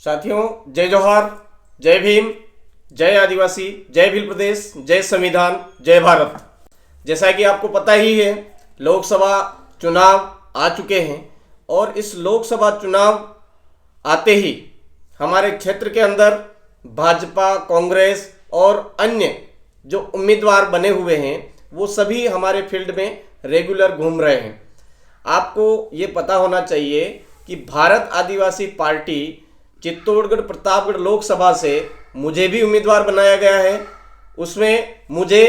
साथियों, जय जोहार, जय भीम, जय आदिवासी, जय भील प्रदेश, जय संविधान, जय भारत। जैसा कि आपको पता ही है, लोकसभा चुनाव आ चुके हैं और इस लोकसभा चुनाव आते ही हमारे क्षेत्र के अंदर भाजपा, कांग्रेस और अन्य जो उम्मीदवार बने हुए हैं वो सभी हमारे फील्ड में रेगुलर घूम रहे हैं। आपको ये पता होना चाहिए कि भारत आदिवासी पार्टी चित्तौड़गढ़ प्रतापगढ़ लोकसभा से मुझे भी उम्मीदवार बनाया गया है। उसमें मुझे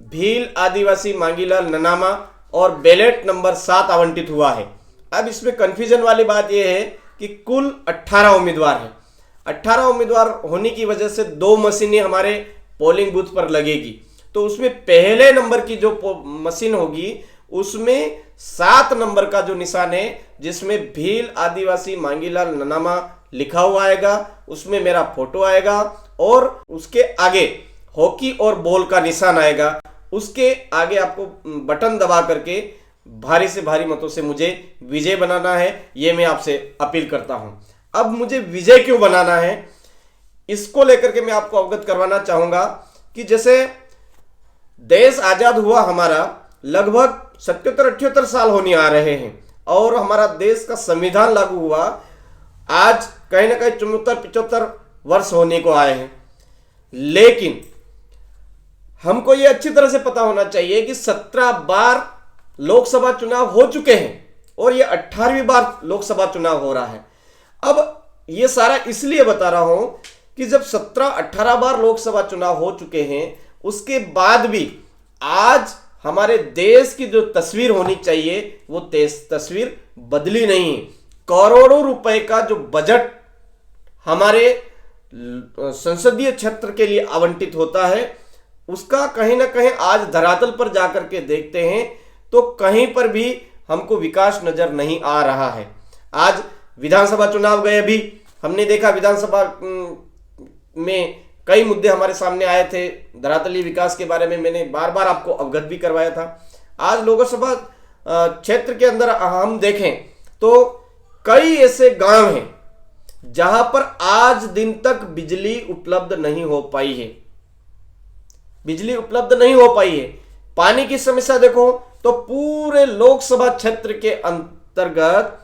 भील आदिवासी मांगीलाल ननामा और बैलेट नंबर 7 आवंटित हुआ है। अब इसमें कन्फ्यूजन वाली बात यह है कि कुल 18 उम्मीदवार हैं। 18 उम्मीदवार होने की वजह से 2 मशीनें हमारे पोलिंग बूथ पर लगेगी, तो उसमें पहले नंबर की जो मशीन होगी उसमें 7 नंबर का जो निशान है जिसमें भील आदिवासी मांगीलाल ननामा लिखा हुआ आएगा, उसमें मेरा फोटो आएगा और उसके आगे हॉकी और बॉल का निशान आएगा। उसके आगे आपको बटन दबा करके भारी से भारी मतों से मुझे विजय बनाना है। ये मैं आपसे अपील करता हूं। अब मुझे विजय क्यों बनाना है, इसको लेकर के मैं आपको अवगत करवाना चाहूंगा कि जैसे देश आजाद हुआ हमारा लगभग 77-78 साल होने आ रहे हैं और हमारा देश का संविधान लागू हुआ आज कहीं ना कहीं 74-75 वर्ष होने को आए हैं। लेकिन हमको यह अच्छी तरह से पता होना चाहिए कि 17 बार लोकसभा चुनाव हो चुके हैं और यह 18वीं बार लोकसभा चुनाव हो रहा है। अब यह सारा इसलिए बता रहा हूं कि जब 17-18 बार लोकसभा चुनाव हो चुके हैं उसके बाद भी आज हमारे देश की जो तस्वीर होनी चाहिए वो तस्वीर बदली नहीं। करोड़ों रुपए का जो बजट हमारे संसदीय क्षेत्र के लिए आवंटित होता है उसका कहीं ना कहीं आज धरातल पर जाकर के देखते हैं तो कहीं पर भी हमको विकास नजर नहीं आ रहा है। आज विधानसभा चुनाव गए, अभी हमने देखा विधानसभा में कई मुद्दे हमारे सामने आए थे। धरातलीय विकास के बारे में मैंने बार बार आपको अवगत भी करवाया था। आज लोकसभा क्षेत्र के अंदर हम देखें तो कई ऐसे गांव हैं जहां पर आज दिन तक बिजली उपलब्ध नहीं हो पाई है। बिजली उपलब्ध नहीं हो पाई है। पानी की समस्या देखो तो पूरे लोकसभा क्षेत्र के अंतर्गत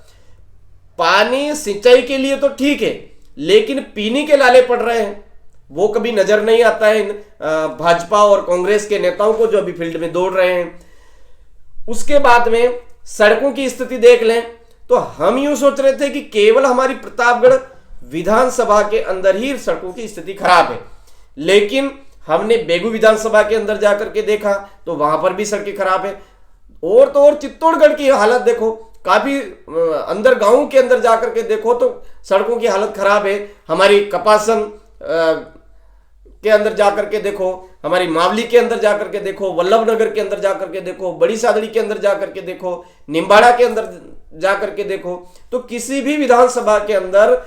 पानी सिंचाई के लिए तो ठीक है लेकिन पीने के लाले पड़ रहे हैं, वो कभी नजर नहीं आता है भाजपा और कांग्रेस के नेताओं को जो अभी फील्ड में दौड़ रहे हैं। उसके बाद में सड़कों की स्थिति देख लें तो हम यूं सोच रहे थे कि केवल हमारी प्रतापगढ़ विधानसभा के अंदर ही सड़कों की स्थिति खराब है, लेकिन हमने बेगू विधानसभा के अंदर जाकर के देखा तो वहां पर भी सड़कें खराब है। और तो और चित्तौड़गढ़ की हालत देखो, काफी अंदर गांव के अंदर जाकर के देखो तो सड़कों की हालत खराब है। हमारी कपासन के अंदर जाकर के देखो, हमारी मावली के अंदर जाकर के देखो, वल्लभ नगर के अंदर जाकर के देखो, बड़ी सादड़ी के अंदर जाकर के देखो, निम्बाड़ा के अंदर जाकर के देखो, तो किसी भी विधानसभा के अंदर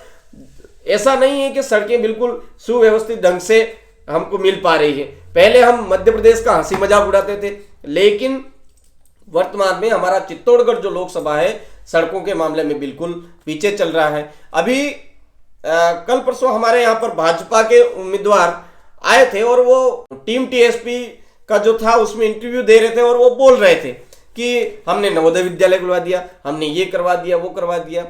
ऐसा नहीं है कि सड़कें बिल्कुल सुव्यवस्थित ढंग से हमको मिल पा रही है। पहले हम मध्य प्रदेश का हंसी मजाक उड़ाते थे, लेकिन वर्तमान में हमारा चित्तौड़गढ़ जो लोकसभा है सड़कों के मामले में बिल्कुल पीछे चल रहा है। अभी कल परसों हमारे यहाँ पर भाजपा के उम्मीदवार आए थे और वो टीम टीएसपी का जो था उसमें इंटरव्यू दे रहे थे और वो बोल रहे थे कि हमने नवोदय विद्यालय खुलवा दिया, हमने ये करवा दिया, वो करवा दिया।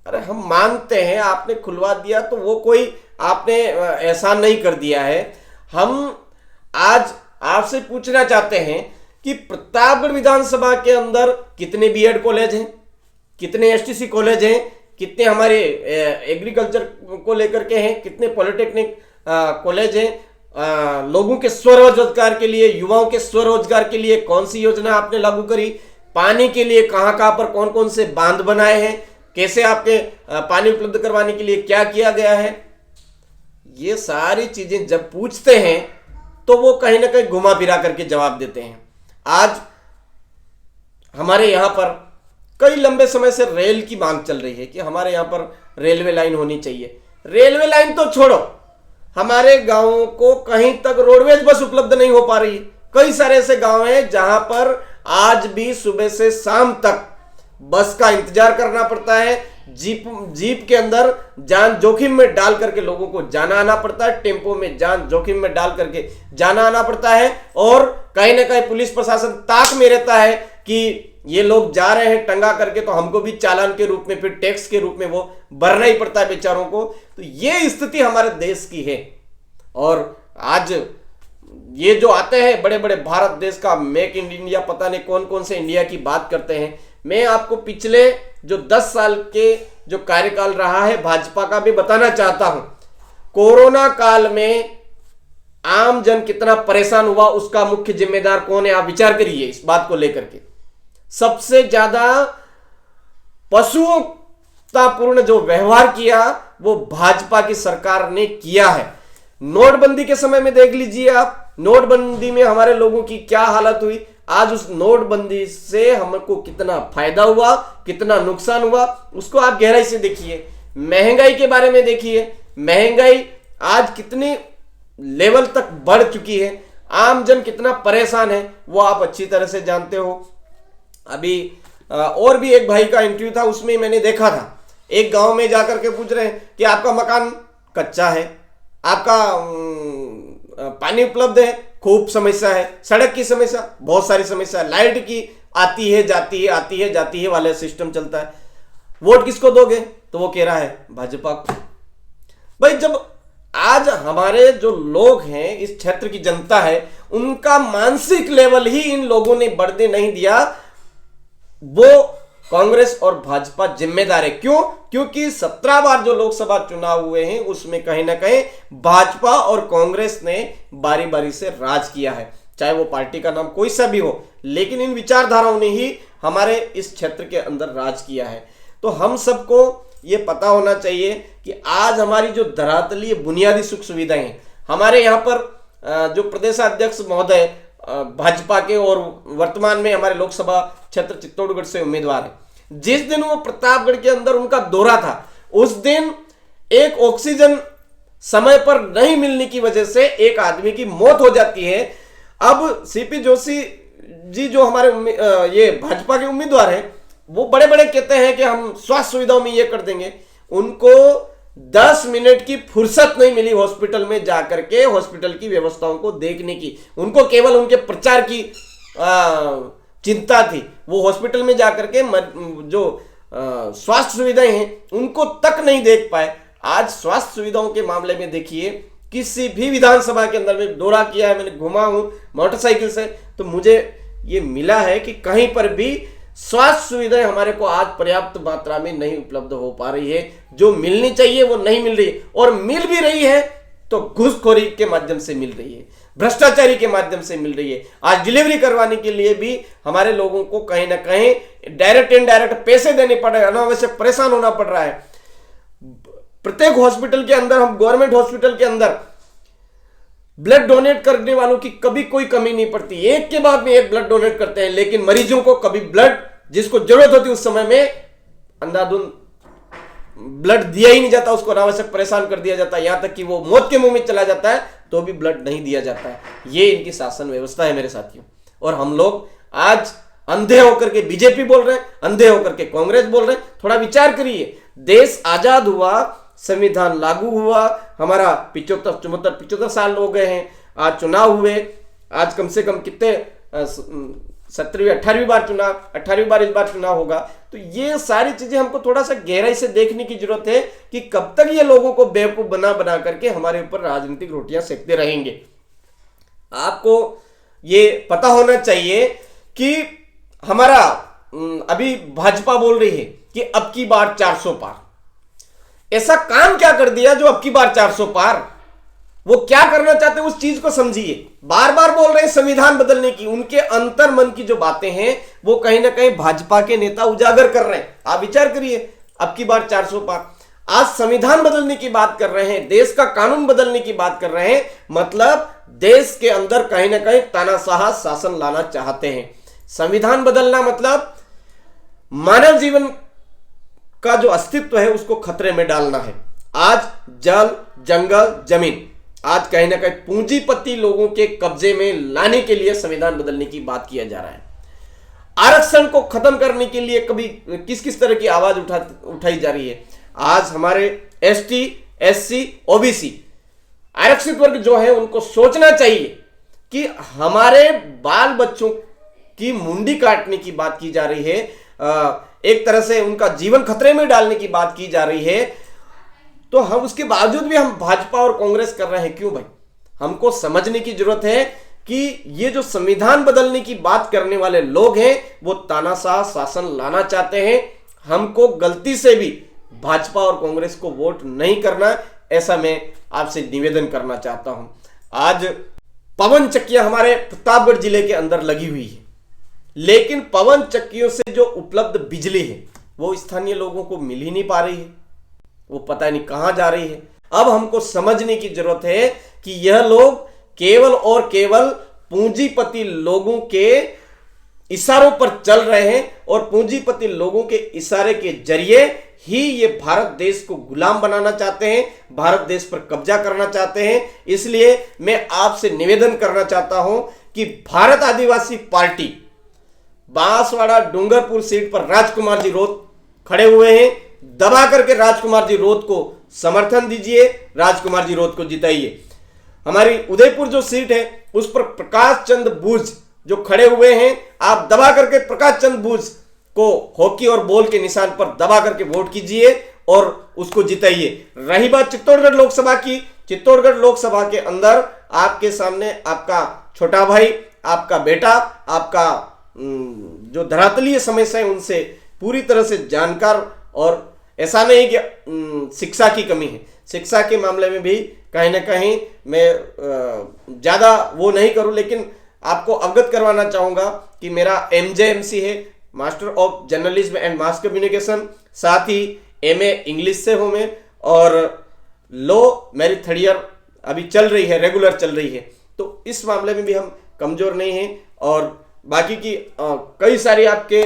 अरे हम मानते हैं आपने खुलवा दिया तो वो कोई आपने एहसान नहीं कर दिया है। हम आज आपसे पूछना चाहते हैं कि प्रतापगढ़ विधानसभा के अंदर कितने बीएड कॉलेज हैं, कितने एसटीसी कॉलेज हैं, कितने हमारे एग्रीकल्चर को लेकर के हैं, कितने पॉलिटेक्निक कॉलेज हैं, लोगों के स्वरोजगार के लिए, युवाओं के स्वरोजगार के लिए कौन सी योजना आपने लागू करी, पानी के लिए कहां पर कौन कौन से बांध बनाए हैं, कैसे आपके पानी उपलब्ध करवाने के लिए क्या किया गया है। ये सारी चीजें जब पूछते हैं तो वो कहीं ना कहीं घुमा फिरा करके जवाब देते हैं। आज हमारे यहां पर कई लंबे समय से रेल की मांग चल रही है कि हमारे यहां पर रेलवे लाइन होनी चाहिए। रेलवे लाइन तो छोड़ो, हमारे गांवों को कहीं तक रोडवेज बस उपलब्ध नहीं हो पा रही। कई सारे ऐसे गांव हैं जहां पर आज भी सुबह से शाम तक बस का इंतजार करना पड़ता है जीप के अंदर जान जोखिम में डाल करके लोगों को जाना आना पड़ता है, टेम्पो में जान जोखिम में डाल करके जाना आना पड़ता है, और कहीं ना कहीं पुलिस प्रशासन ताक में रहता है कि ये लोग जा रहे हैं टंगा करके, तो हमको भी चालान के रूप में, फिर टैक्स के रूप में वो भरना ही पड़ता है बेचारों को। तो ये स्थिति हमारे देश की है। और आज ये जो आते हैं बड़े बड़े भारत देश का मेक इन इंडिया, पता नहीं कौन कौन से इंडिया की बात करते हैं। मैं आपको पिछले जो 10 साल के जो कार्यकाल रहा है भाजपा का भी बताना चाहता हूं। कोरोना काल में आम जन कितना परेशान हुआ, उसका मुख्य जिम्मेदार कौन है? आप विचार करिए इस बात को लेकर के। सबसे ज्यादा पशुतापूर्ण जो व्यवहार किया वो भाजपा की सरकार ने किया है। नोटबंदी के समय में देख लीजिए आप, नोटबंदी में हमारे लोगों की क्या हालत हुई। आज उस नोटबंदी से हमको कितना फायदा हुआ, कितना नुकसान हुआ, उसको आप गहराई से देखिए। महंगाई के बारे में देखिए, महंगाई आज कितनी लेवल तक बढ़ चुकी है, आम जन कितना परेशान है वो आप अच्छी तरह से जानते हो। अभी और भी एक भाई का इंटरव्यू था, उसमें मैंने देखा था, एक गांव में जाकर के पूछ रहे हैं कि आपका मकान कच्चा है, आपका पानी उपलब्ध है, खूब समस्या है, सड़क की समस्या, बहुत सारी समस्या है, लाइट की आती है जाती है, आती है जाती है वाला सिस्टम चलता है, वोट किसको दोगे? तो वो कह रहा है भाजपा को। भाई जब आज हमारे जो लोग हैं, इस क्षेत्र की जनता है, उनका मानसिक लेवल ही इन लोगों ने बढ़ने नहीं दिया, वो कांग्रेस और भाजपा जिम्मेदार है। क्यों? क्योंकि 17 बार जो लोकसभा चुनाव हुए हैं उसमें कहीं ना कहीं भाजपा और कांग्रेस ने बारी बारी से राज किया है, चाहे वो पार्टी का नाम कोई सा भी हो, लेकिन इन विचारधाराओं ने ही हमारे इस क्षेत्र के अंदर राज किया है। तो हम सबको ये पता होना चाहिए कि आज हमारी जो धरातलीय बुनियादी सुख सुविधाएं हैं, हमारे यहाँ पर जो प्रदेशाध्यक्ष महोदय भाजपा के और वर्तमान में हमारे लोकसभा क्षेत्र चित्तौड़गढ़ से उम्मीदवार है, जिस दिन वो प्रतापगढ़ के अंदर उनका दौरा था, उस दिन एक ऑक्सीजन समय पर नहीं मिलने की वजह से एक आदमी की मौत हो जाती है। अब सीपी जोशी जी जो हमारे ये भाजपा के उम्मीदवार हैं, वो बड़े बड़े कहते हैं कि हम स्वास्थ्य सुविधाओं में ये कर देंगे। उनको 10 मिनट की फुर्सत नहीं मिली हॉस्पिटल में जाकर के हॉस्पिटल की व्यवस्थाओं को देखने की। उनको केवल उनके प्रचार की चिंता थी। वो हॉस्पिटल में जाकर के जो स्वास्थ्य सुविधाएं हैं उनको तक नहीं देख पाए। आज स्वास्थ्य सुविधाओं के मामले में देखिए, किसी भी विधानसभा के अंदर में दौरा किया है, मैंने घुमा हूं मोटरसाइकिल से, तो मुझे ये मिला है कि कहीं पर भी स्वास्थ्य सुविधाएं हमारे को आज पर्याप्त मात्रा में नहीं उपलब्ध हो पा रही है। जो मिलनी चाहिए वो नहीं मिल रही है, और मिल भी रही है तो घूसखोरी के माध्यम से मिल रही है, भ्रष्टाचारी के माध्यम से मिल रही है। आज डिलीवरी करवाने के लिए भी हमारे लोगों को कहीं ना कहीं डायरेक्ट इनडायरेक्ट पैसे देने पड़ रहे हैं, अनावश्यक परेशान होना पड़ रहा है। प्रत्येक हॉस्पिटल के अंदर, हम गवर्नमेंट हॉस्पिटल के अंदर ब्लड डोनेट करने वालों की कभी कोई कमी नहीं पड़ती, एक के बाद में एक ब्लड डोनेट करते हैं, लेकिन मरीजों को कभी ब्लड जिसको जरूरत होती उस समय में अंधाधुंध ब्लड दिया ही नहीं जाता, उसको अनावश्यक परेशान कर दिया जाता है, यहां तक कि वो मौत के मुंह में चला जाता है तो भी ब्लड नहीं दिया जाता है। ये इनकी शासन व्यवस्था है मेरे साथियों। और हम लोग आज अंधे होकर के बीजेपी बोल रहे हैं, अंधे होकर के कांग्रेस बोल रहे हैं। थोड़ा विचार करिए, देश आजाद हुआ, संविधान लागू हुआ, हमारा 75 साल हो गए हैं, आज चुनाव हुए, आज कम से कम कितने 17वीं 18वीं बार चुनाव, 18वीं बार इस बार चुनाव होगा। तो ये सारी चीजें हमको थोड़ा सा गहराई से देखने की जरूरत है कि कब तक ये लोगों को बेवकूफ बना बना करके हमारे ऊपर राजनीतिक रोटियां सेकते रहेंगे। आपको ये पता होना चाहिए कि हमारा अभी भाजपा बोल रही है कि अब की बार 400 पार। ऐसा काम क्या कर दिया जो अब की बार 400 पार? वो क्या करना चाहते हैं उस चीज को समझिए। बार बार बोल रहे हैं संविधान बदलने की, उनके अंतर मन की जो बातें हैं वो कहीं ना कहीं भाजपा के नेता उजागर कर रहे हैं। आप विचार करिए, अब की बार 400 पार, आज संविधान बदलने की बात कर रहे हैं, देश का कानून बदलने की बात कर रहे हैं, मतलब देश के अंदर कहीं ना कहीं तानाशाह शासन लाना चाहते हैं। संविधान बदलना मतलब मानव जीवन का जो अस्तित्व है उसको खतरे में डालना है। आज जल, जंगल, जमीन आज कहीं ना कहीं पूंजीपति लोगों के कब्जे में लाने के लिए संविधान बदलने की बात किया जा रहा है। आरक्षण को खत्म करने के लिए कभी किस किस तरह की आवाज उठाई जा रही है। आज हमारे एसटी, एससी, ओबीसी आरक्षित वर्ग जो है उनको सोचना चाहिए कि हमारे बाल बच्चों की मुंडी काटने की बात की जा रही है, एक तरह से उनका जीवन खतरे में डालने की बात की जा रही है, तो हम उसके बावजूद भी हम भाजपा और कांग्रेस कर रहे हैं क्यों भाई? हमको समझने की जरूरत है कि ये जो संविधान बदलने की बात करने वाले लोग हैं वो तानाशाह शासन लाना चाहते हैं। हमको गलती से भी भाजपा और कांग्रेस को वोट नहीं करना, ऐसा मैं आपसे निवेदन करना चाहता हूं। आज पवन चक्कियां हमारे प्रतापगढ़ जिले के अंदर लगी हुई है, लेकिन पवन चक्कियों से जो उपलब्ध बिजली है वो स्थानीय लोगों को मिल ही नहीं पा रही है, वो पता नहीं कहां जा रही है। अब हमको समझने की जरूरत है कि यह लोग केवल और केवल पूंजीपति लोगों के इशारों पर चल रहे हैं और पूंजीपति लोगों के इशारे के जरिए ही ये भारत देश को गुलाम बनाना चाहते हैं, भारत देश पर कब्जा करना चाहते हैं। इसलिए मैं आपसे निवेदन करना चाहता हूं कि भारत आदिवासी पार्टी बांसवाड़ा डूंगरपुर सीट पर राजकुमार जी रोत खड़े हुए हैं, दबा करके राजकुमार जी रोत को समर्थन दीजिए, राजकुमार जी रोत को जिताइए। हमारी उदयपुर जो सीट है उस पर प्रकाश चंद बूझ जो खड़े हुए हैं, आप दबा करके प्रकाश चंद बूझ को हॉकी और बॉल के निशान पर दबा करके वोट कीजिए और उसको जिताइए। रही बात चित्तौड़गढ़ लोकसभा की, चित्तौड़गढ़ लोकसभा के अंदर आपके सामने आपका छोटा भाई, आपका बेटा, आपका जो धरातलीय समस्या है उनसे पूरी तरह से जानकार, और ऐसा नहीं कि शिक्षा की कमी है, शिक्षा के मामले में भी कहीं ना कहीं मैं ज्यादा वो नहीं करूं, लेकिन आपको अवगत करवाना चाहूंगा कि मेरा MJMC है, master of journalism and mass communication, साथ ही MA इंग्लिश से हूं मैं, और लो मेरी 3rd ईयर अभी चल रही है, रेगुलर चल रही है, तो इस मामले में भी हम कमजोर नहीं हैं। और बाकी की कई सारी आपके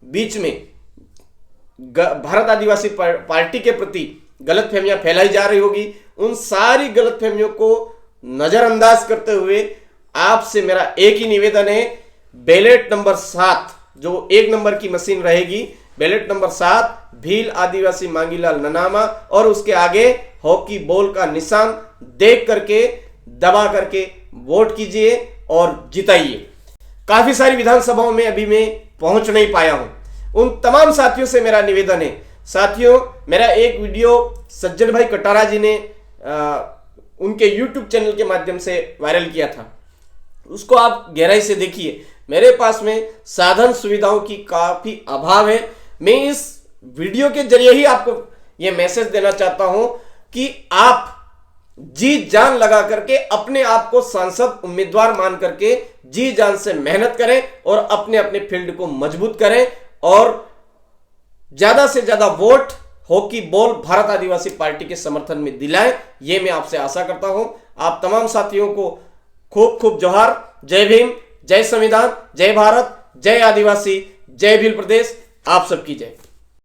बीच में भारत आदिवासी पार्टी के प्रति गलतफहमियां फैलाई जा रही होगी, उन सारी गलतफहमियों को नजरअंदाज करते हुए आपसे मेरा एक ही निवेदन है, बैलेट नंबर 7 जो 1 नंबर की मशीन रहेगी, बैलेट नंबर 7 भील आदिवासी मांगीलाल ननामा और उसके आगे हॉकी बॉल का निशान देख करके दबा करके वोट कीजिए और जिताइए। काफी सारी विधानसभाओं में अभी मैं पहुंच नहीं पाया हूं, उन तमाम साथियों से मेरा निवेदन है। साथियों, मेरा एक वीडियो सज्जन भाई कटारा जी ने उनके YouTube चैनल के माध्यम से वायरल किया था, उसको आप गहराई से देखिए। मेरे पास में साधन सुविधाओं की काफी अभाव है। मैं इस वीडियो के जरिए ही आपको यह मैसेज देना चाहता हूं कि आप जी जान लगा करके अपने आप को सांसद उम्मीदवार मान करके जी जान से मेहनत करें और अपने अपने फील्ड को मजबूत करें और ज्यादा से ज्यादा वोट हॉकी बॉल भारत आदिवासी पार्टी के समर्थन में दिलाएं, ये मैं आपसे आशा करता हूं। आप तमाम साथियों को खूब खूब जोहार। जय भीम, जय संविधान, जय भारत, जय आदिवासी, जय भील प्रदेश। आप सबकी जय।